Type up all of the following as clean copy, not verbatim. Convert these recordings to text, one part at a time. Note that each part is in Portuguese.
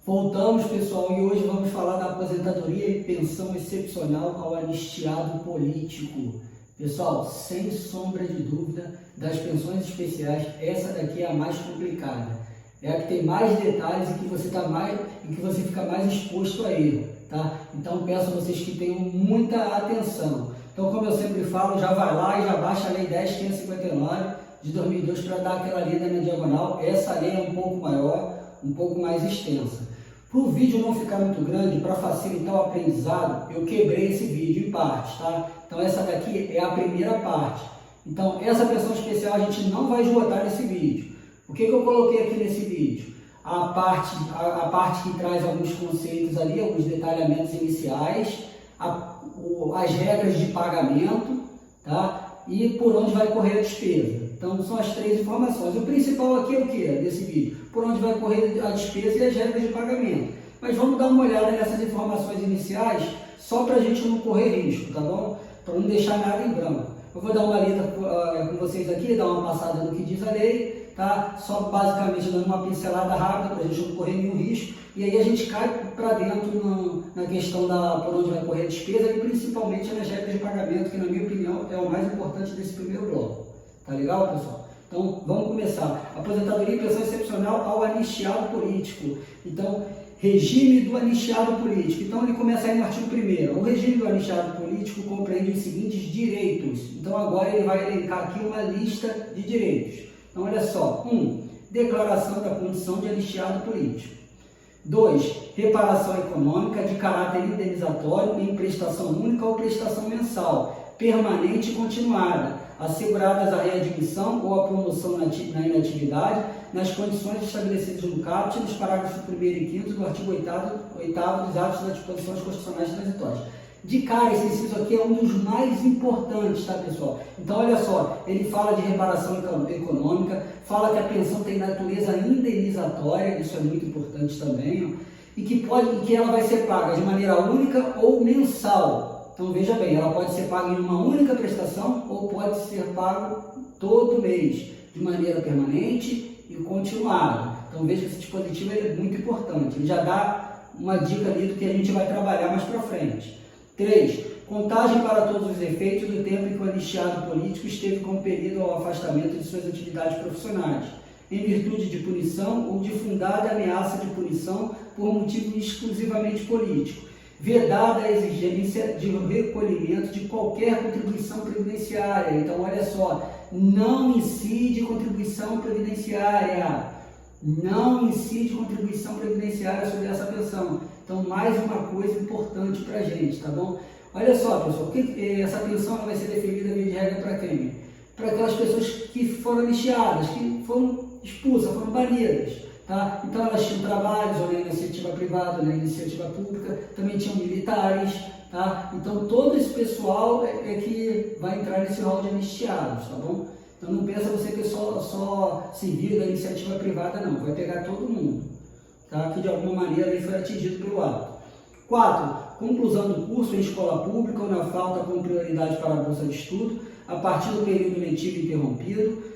Voltamos, pessoal, e hoje vamos falar da aposentadoria e pensão excepcional ao anistiado político. Pessoal, sem sombra de dúvida, das pensões especiais, essa daqui é a mais complicada. É a que tem mais detalhes e que você fica mais exposto a ele, tá? Então peço a vocês que tenham muita atenção. Então, como eu sempre falo, já vai lá e já baixa a Lei 10.559 de 2002 para dar aquela lida na diagonal. Essa lei é um pouco maior, um pouco mais extensa. Para o vídeo não ficar muito grande, para facilitar o aprendizado, eu quebrei esse vídeo em partes, tá? Então essa daqui é a primeira parte. Então essa pensão especial a gente não vai esgotar nesse vídeo. O que eu coloquei aqui nesse vídeo? A parte que traz alguns conceitos ali, alguns detalhamentos iniciais, as regras de pagamento, tá? E por onde vai correr a despesa. Então são as três informações. O principal aqui é o que desse vídeo? Por onde vai correr a despesa e as regras de pagamento. Mas vamos dar uma olhada nessas informações iniciais, só para a gente não correr risco, tá bom? Para não deixar nada em branco. Eu vou dar uma lida com vocês aqui, dar uma passada no que diz a lei, tá? Só basicamente dando uma pincelada rápida para a gente não correr nenhum risco. E aí a gente cai para dentro na questão por onde vai correr a despesa e principalmente nas regras de pagamento, que na minha opinião é o mais importante desse primeiro bloco. Tá legal, pessoal? Então, vamos começar. Aposentadoria e pensão excepcional ao anistiado político. Então, regime do anistiado político. Então, ele começa aí no artigo 1º. O regime do anistiado político compreende os seguintes direitos. Então, agora ele vai elencar aqui uma lista de direitos. Então, olha só. 1. Declaração da condição de anistiado político. 2. Reparação econômica de caráter indenizatório em prestação única ou prestação mensal, permanente e continuada, asseguradas a readmissão ou a promoção na inatividade, nas condições estabelecidas no caput, nos parágrafos 1º e 5º do artigo 8º dos atos das disposições constitucionais transitórias. De cara, esse inciso aqui é um dos mais importantes, tá, pessoal? Então, olha só, ele fala de reparação econômica, fala que a pensão tem natureza indenizatória, isso é muito importante também, ó, e que ela vai ser paga de maneira única ou mensal. Então, veja bem, ela pode ser paga em uma única prestação ou pode ser pago todo mês, de maneira permanente e continuada. Então, veja que esse dispositivo é muito importante. Ele já dá uma dica ali do que a gente vai trabalhar mais para frente. 3. Contagem para todos os efeitos do tempo em que o anistiado político esteve compelido ao afastamento de suas atividades profissionais, em virtude de punição ou de fundada ameaça de punição por motivo exclusivamente político, vedada a exigência de recolhimento de qualquer contribuição previdenciária. Então, olha só, não incide contribuição previdenciária. Não incide contribuição previdenciária sobre essa pensão. Então, mais uma coisa importante para a gente, tá bom? Olha só, pessoal, essa pensão vai ser definida via de regra para quem? Para aquelas pessoas que foram anistiadas, que foram expulsas, foram banidas. Tá? Então elas tinham trabalhos ou na iniciativa privada ou na iniciativa pública, também tinham militares, tá? Então todo esse pessoal é que vai entrar nesse rol de anistiados, tá bom? Então não pensa você que só civil da iniciativa privada, não, vai pegar todo mundo, tá? Que de alguma maneira ele foi atingido pelo ato. 4. Conclusão do curso em escola pública ou na falta com prioridade para a bolsa de estudo, a partir do período letivo interrompido,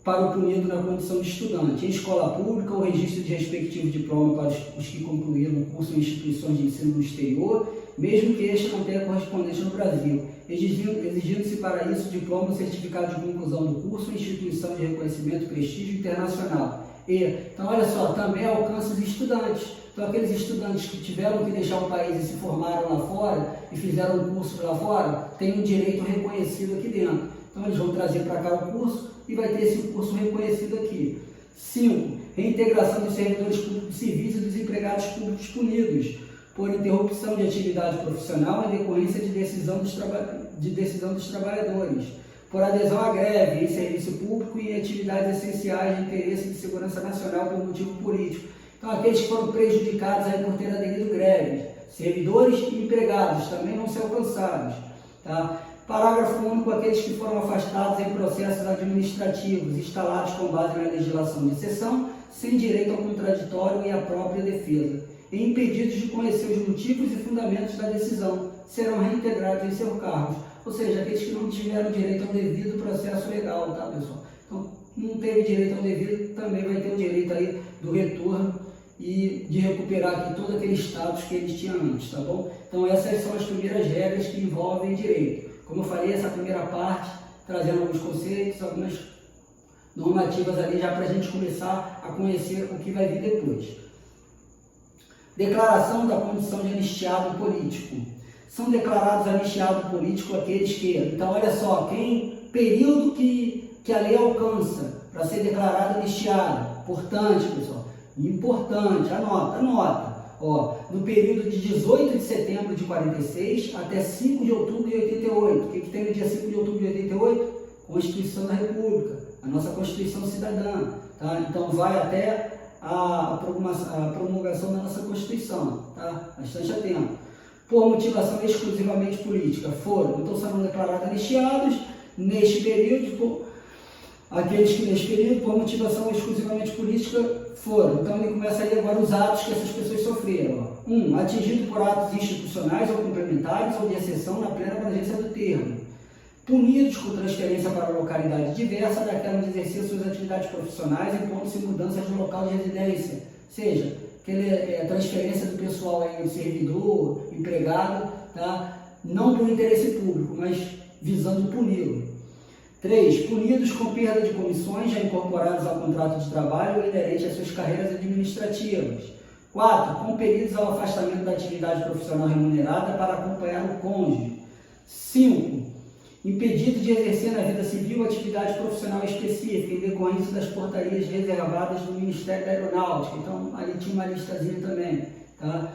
para o punido na condição de estudante. Em escola pública, o registro de respectivo diploma para os que concluíram o curso em instituições de ensino no exterior, mesmo que este não tenha correspondente no Brasil, exigindo-se para isso diploma ou certificado de conclusão do curso em instituição de reconhecimento e prestígio internacional. Então, olha só, também alcança os estudantes. Então, aqueles estudantes que tiveram que deixar o país e se formaram lá fora e fizeram um curso lá fora, têm um direito reconhecido aqui dentro. Então, eles vão trazer para cá o curso e vai ter esse curso reconhecido aqui. 5. Reintegração dos servidores públicos civis e dos empregados públicos punidos por interrupção de atividade profissional em decorrência de decisão dos trabalhadores, por adesão à greve em serviço público e em atividades essenciais de interesse de segurança nacional por motivo político. Então, aqueles que foram prejudicados aí por ter aderido greve, servidores e empregados também vão ser alcançados, tá? Parágrafo único, aqueles que foram afastados em processos administrativos instalados com base na legislação de exceção, sem direito ao contraditório e à própria defesa, e impedidos de conhecer os motivos e fundamentos da decisão, serão reintegrados em seus cargos. Ou seja, aqueles que não tiveram direito ao devido processo legal, tá, pessoal? Então, não teve direito ao devido, também vai ter o direito aí do retorno e de recuperar aqui todo aquele status que eles tinham antes, tá bom? Então essas são as primeiras regras que envolvem direito. Como eu falei, essa primeira parte, trazendo alguns conceitos, algumas normativas ali já para a gente começar a conhecer o que vai vir depois. Declaração da condição de anistiado político. São declarados anistiado político aqueles que, então olha só, período que a lei alcança para ser declarado anistiado. Importante, pessoal, importante, anota. Ó, no período de 18 de setembro de 46 até 5 de outubro de 88. O que tem no dia 5 de outubro de 88? Constituição da República, a nossa Constituição Cidadã. Tá? Então vai até a promulgação da nossa Constituição. Tá? Bastante atento. Por motivação exclusivamente política, então serão declarados anistiados neste período, aqueles que neste período, por motivação exclusivamente política, foram. Então ele começa aí agora os atos que essas pessoas sofreram. 1. Atingido por atos institucionais ou complementares ou de exceção na plena abrangência do termo. Punidos com transferência para localidade diversa daquela onde exercia suas atividades profissionais, impondo-se mudanças de local de residência. Ou seja, transferência do pessoal aí, servidor, empregado, tá? Não por interesse público, mas visando puni-lo. 3. Punidos com perda de comissões já incorporadas ao contrato de trabalho ou inerente às suas carreiras administrativas. 4. Compelidos ao afastamento da atividade profissional remunerada para acompanhar o cônjuge. 5. Impedido de exercer na vida civil atividade profissional específica em decorrência das portarias reservadas do Ministério da Aeronáutica. Então, ali tinha uma listazinha também. Tá?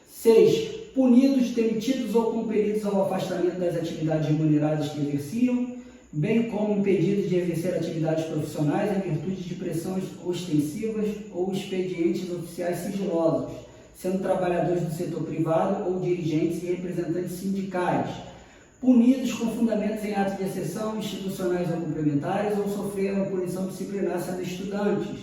6. Punidos, demitidos ou compelidos ao afastamento das atividades remuneradas que exerciam, bem como impedidos de exercer atividades profissionais em virtude de pressões ostensivas ou expedientes oficiais sigilosos, sendo trabalhadores do setor privado ou dirigentes e representantes sindicais, punidos com fundamentos em atos de exceção, institucionais ou complementares, ou sofreram punição disciplinar sendo estudantes.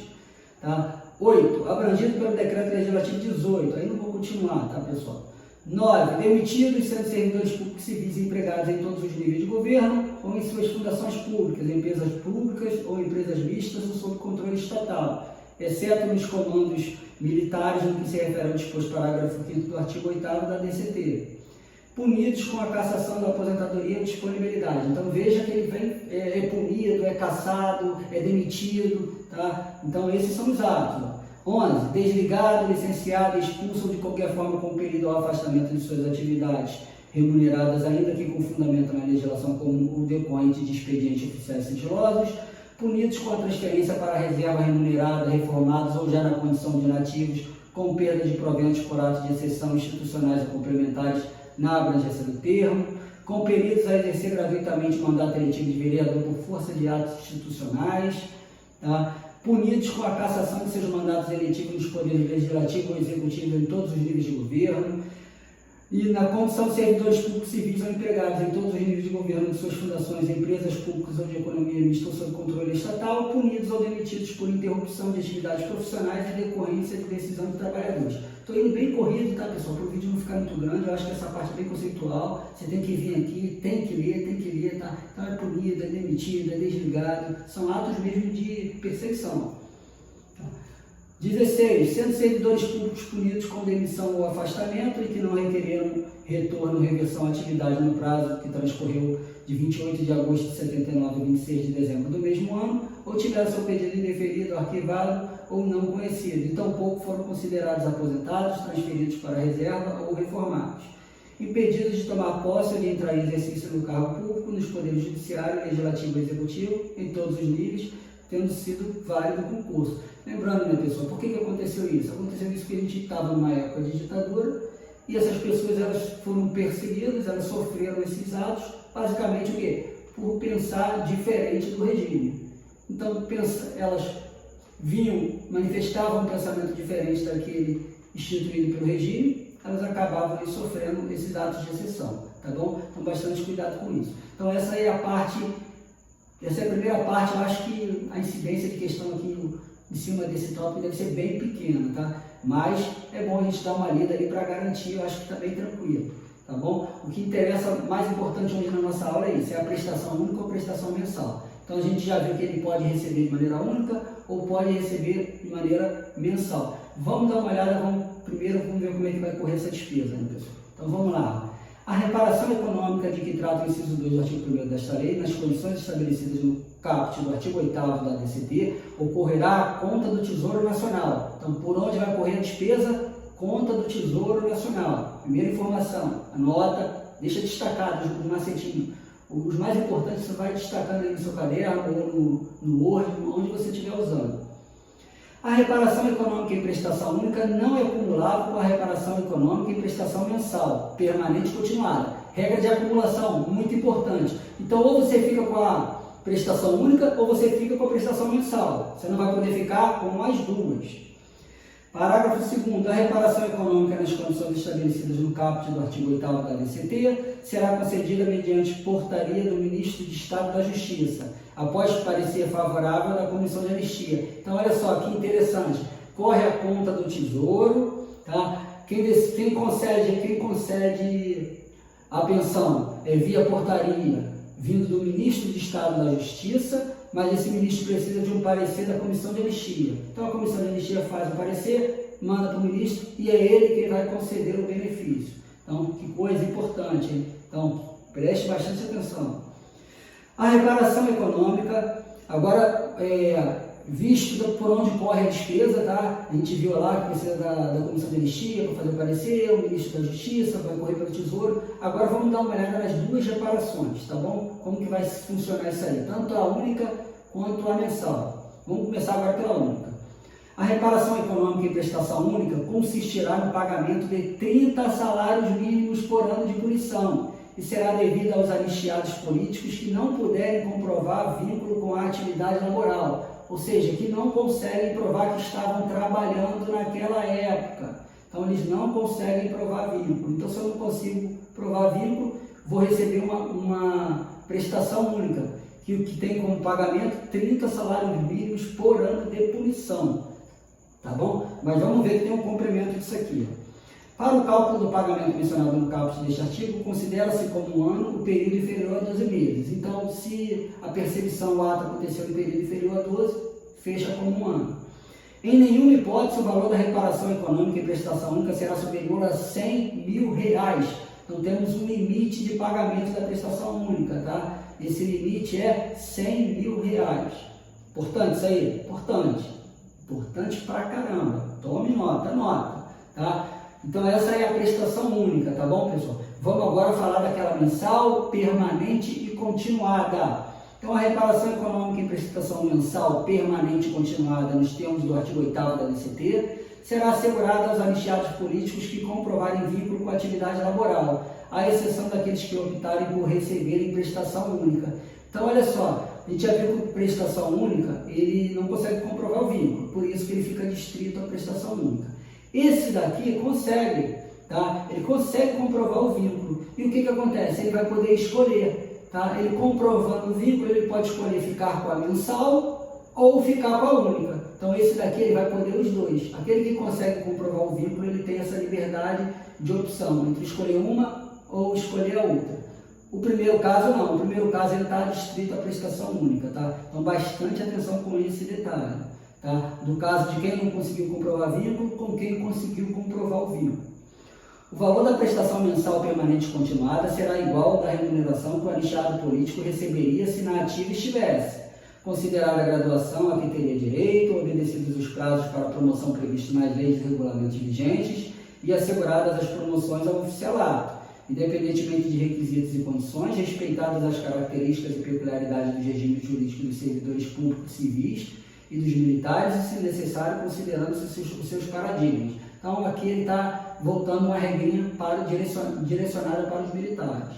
Tá? 8. Abrangido pelo Decreto Legislativo 18. Aí não vou continuar, tá, pessoal? 9. Demitidos sendo servidores públicos civis empregados em todos os níveis de governo ou em suas fundações públicas, empresas públicas ou empresas mistas ou sob controle estatal, exceto nos comandos militares, no que se refere ao disposto parágrafo 5º do artigo 8º da DCT. Punidos com a cassação da aposentadoria ou disponibilidade. Então veja que ele vem, é punido, é cassado, é demitido. Tá? Então esses são os atos. 11. Desligado, licenciado, expulso ou de qualquer forma compelido ao afastamento de suas atividades remuneradas, ainda que com fundamento na legislação comum ou decorrente de expedientes oficiais sigilosos, punidos com a transferência para a reserva remunerada, reformados ou já na condição de nativos, com perda de proventos por atos de exceção institucionais ou complementares na abrangência do termo, compelidos a exercer gratuitamente o mandato eletivo de vereador por força de atos institucionais, tá? Punidos com a cassação de seus mandatos eletivos nos poderes legislativo ou executivo em todos os níveis de governo, e na condição de servidores públicos civis ou empregados em todos os níveis de governo de suas fundações, empresas públicas ou de economia mista ou sob controle estatal, punidos ou demitidos por interrupção de atividades profissionais e decorrência de decisão de trabalhadores. Estou indo bem corrido, tá, pessoal? Para o vídeo não ficar muito grande, eu acho que essa parte é bem conceitual. Você tem que vir aqui, tem que ler, tá? Então é punido, é demitido, é desligado. São atos mesmo de perseguição. 16. Sendo servidores públicos punidos com demissão ou afastamento e que não requereram retorno ou reversão à atividade no prazo que transcorreu de 28 de agosto de 79 a 26 de dezembro do mesmo ano, ou tiveram seu pedido indeferido, arquivado ou não conhecido, e tampouco foram considerados aposentados, transferidos para a reserva ou reformados. Impedidos de tomar posse ou de entrar em exercício no cargo público, nos poderes judiciário, legislativo e executivo, em todos os níveis, tendo sido válido o concurso. Lembrando, minha pessoa, por que aconteceu isso? Aconteceu isso porque a gente estava numa época de ditadura e essas pessoas elas foram perseguidas, elas sofreram esses atos, basicamente o quê? Por pensar diferente do regime. Então, elas manifestavam um pensamento diferente daquele instituído pelo regime, elas acabavam sofrendo esses atos de exceção, tá bom? Então, bastante cuidado com isso. Então, essa é a primeira parte. Eu acho que a incidência de questão aqui em cima desse tópico deve ser bem pequena, tá? Mas é bom a gente dar uma lida ali para garantir, eu acho que está bem tranquilo, tá bom? O que interessa, mais importante hoje na nossa aula é isso, é a prestação única ou prestação mensal. Então a gente já viu que ele pode receber de maneira única ou pode receber de maneira mensal. Vamos dar uma olhada, primeiro vamos ver como é que vai correr essa despesa, né, pessoal? Então vamos lá. A reparação econômica de que trata o inciso 2 do artigo 1º desta lei, nas condições estabelecidas no caput do artigo 8º da DCT, ocorrerá à conta do Tesouro Nacional. Então, por onde vai correr a despesa? Conta do Tesouro Nacional. Primeira informação, anota, deixa destacado os macetinhos. Os mais importantes você vai destacando aí no seu caderno ou no Word, onde você estiver usando. A reparação econômica em prestação única não é acumulável com a reparação econômica em prestação mensal, permanente e continuada. Regra de acumulação, muito importante. Então, ou você fica com a prestação única ou você fica com a prestação mensal. Você não vai poder ficar com as duas. Parágrafo 2º. A reparação econômica nas condições estabelecidas no caput do artigo 8º da DCT será concedida mediante portaria do Ministro de Estado da Justiça, após parecer favorável da Comissão de Anistia. Então, olha só que interessante. Corre a conta do Tesouro, tá? Quem concede a pensão é via portaria, vindo do Ministro de Estado da Justiça, mas esse ministro precisa de um parecer da Comissão de Anistia. Então, a Comissão de Anistia faz o parecer, manda para o ministro e é ele quem vai conceder o benefício. Então, que coisa importante, hein? Então, preste bastante atenção. A reparação econômica, agora, visto por onde corre a despesa, tá? A gente viu lá que precisa da Comissão de Anistia para fazer o parecer, o Ministro da Justiça vai correr pelo Tesouro. Agora vamos dar uma olhada nas duas reparações, tá bom? Como que vai funcionar isso aí, tanto a única quanto a mensal. Vamos começar agora pela única. A reparação econômica em prestação única consistirá no pagamento de 30 salários mínimos por ano de punição, e será devida aos anistiados políticos que não puderem comprovar vínculo com a atividade laboral, ou seja, que não conseguem provar que estavam trabalhando naquela época. Então, eles não conseguem provar vínculo. Então, se eu não consigo provar vínculo, vou receber uma prestação única, que tem como pagamento 30 salários mínimos por ano de punição. Tá bom? Mas vamos ver que tem um complemento disso aqui. Para o cálculo do pagamento mencionado no caput deste artigo, considera-se como um ano o período inferior a 12 meses. Então, se a percepção, o ato aconteceu em período inferior a 12, fecha como um ano. Em nenhuma hipótese, o valor da reparação econômica em prestação única será superior a R$100 mil. Então, temos um limite de pagamento da prestação única, tá? Esse limite é R$100 mil. Importante isso aí? Importante. Importante pra caramba. Tome nota, anota, tá? Então, essa é a prestação única, tá bom, pessoal? Vamos agora falar daquela mensal, permanente e continuada. Então, a reparação econômica em prestação mensal, permanente e continuada, nos termos do artigo 8º da DCT, será assegurada aos anistiados políticos que comprovarem vínculo com a atividade laboral, à exceção daqueles que optarem por receberem prestação única. Então, olha só, a gente já viu que prestação única, ele não consegue comprovar o vínculo, por isso que ele fica distrito à prestação única. Esse daqui consegue, tá? Ele consegue comprovar o vínculo. E o que acontece? Ele vai poder escolher, tá? Ele comprovando o vínculo, ele pode escolher ficar com a mensal ou ficar com a única. Então, esse daqui ele vai poder os dois. Aquele que consegue comprovar o vínculo, ele tem essa liberdade de opção entre escolher uma ou escolher a outra. O primeiro caso não. O primeiro caso ele está distrito à prestação única, tá? Então, bastante atenção com esse detalhe. Tá? Do caso de quem não conseguiu comprovar vínculo com quem conseguiu comprovar o vínculo. O valor da prestação mensal permanente continuada será igual ao da remuneração que o anistiado político receberia se na ativa estivesse, considerada a graduação a que teria direito, obedecidos os prazos para promoção previstos nas leis e regulamentos vigentes e asseguradas as promoções ao oficialato, independentemente de requisitos e condições, respeitadas as características e peculiaridades do regime jurídico dos servidores públicos civis e dos militares, e, se necessário, considerando os seus paradigmas. Então, aqui ele está voltando uma regrinha direcionada para os militares.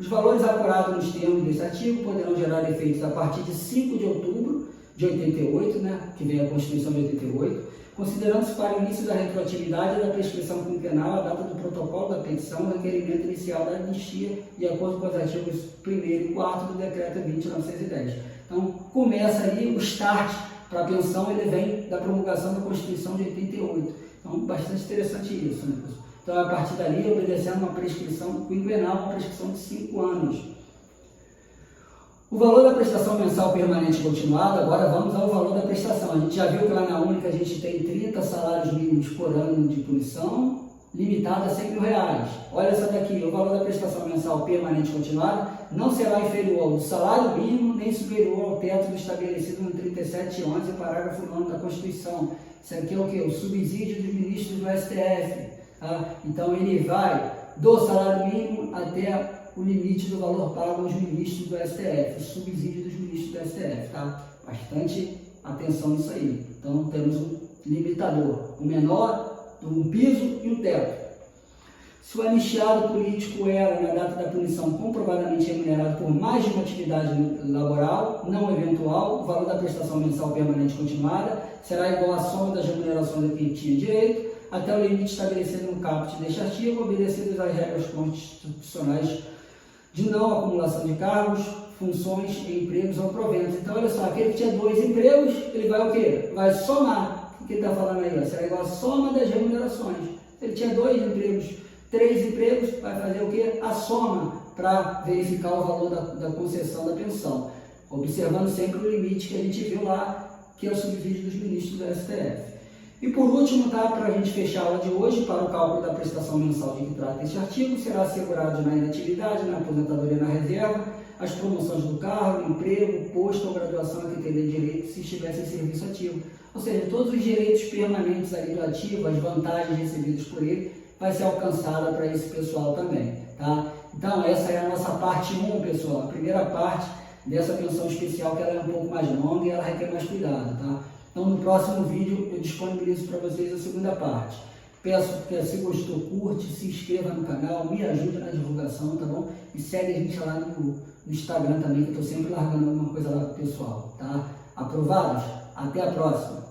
Os valores apurados nos termos desse artigo poderão gerar efeitos a partir de 5 de outubro de 88, né, que vem a Constituição de 88, considerando-se para o início da retroatividade da prescrição quinquenal a data do protocolo da petição, o requerimento inicial da anistia, de acordo com os artigos 1º e 4º do Decreto 20.910. Então, começa ali o start para a pensão, ele vem da promulgação da Constituição de 88. Então, bastante interessante isso, né, pessoal? Então, a partir dali, obedecendo uma prescrição quinquenal, uma prescrição de 5 anos. O valor da prestação mensal permanente continuada, agora vamos ao valor da prestação. A gente já viu que lá na única a gente tem 30 salários mínimos por ano de punição, limitado a R$100.000. Olha essa daqui, o valor da prestação mensal permanente continuada não será inferior ao salário mínimo nem superior ao teto estabelecido no 3711, parágrafo 9º da Constituição. Isso aqui é o que? O subsídio dos ministros do STF. Tá? Então ele vai do salário mínimo até o limite do valor pago aos ministros do STF, o subsídio dos ministros do STF. Tá? Bastante atenção nisso aí. Então temos um limitador, o menor, um piso e um teto. Se o anistiado político era, na data da punição, comprovadamente remunerado por mais de uma atividade laboral, não eventual, o valor da prestação mensal permanente continuada será igual à soma das remunerações a que tinha direito, até o limite estabelecido no caput deste artigo, obedecidas às regras constitucionais de não acumulação de cargos, funções, empregos ou proventos. Então, olha só, aquele que tinha 2 empregos, ele vai o quê? Vai somar. O que ele está falando aí? Será igual a soma das remunerações. Se ele tinha 2 empregos, 3 empregos, vai fazer o quê? A soma para verificar o valor da concessão da pensão. Observando sempre o limite que a gente viu lá, que é o subsídio dos ministros do STF. E por último, tá, para a gente fechar a aula de hoje, para o cálculo da prestação mensal de que trata este artigo, será assegurado na inatividade, na aposentadoria, na reserva, as promoções do cargo, emprego, posto ou graduação a que teria direito se estivesse em serviço ativo. Ou seja, todos os direitos permanentes ali do ativo, as vantagens recebidas por ele, vai ser alcançada para esse pessoal também, tá? Então, essa é a nossa parte 1, pessoal, a primeira parte dessa pensão especial, que ela é um pouco mais longa e ela requer mais cuidado, tá? Então, no próximo vídeo, eu disponibilizo para vocês a segunda parte. Peço que, se gostou, curte, se inscreva no canal, me ajude na divulgação, tá bom? E segue a gente lá no Instagram também, que eu estou sempre largando alguma coisa lá pro pessoal, tá? Aprovados? Até a próxima!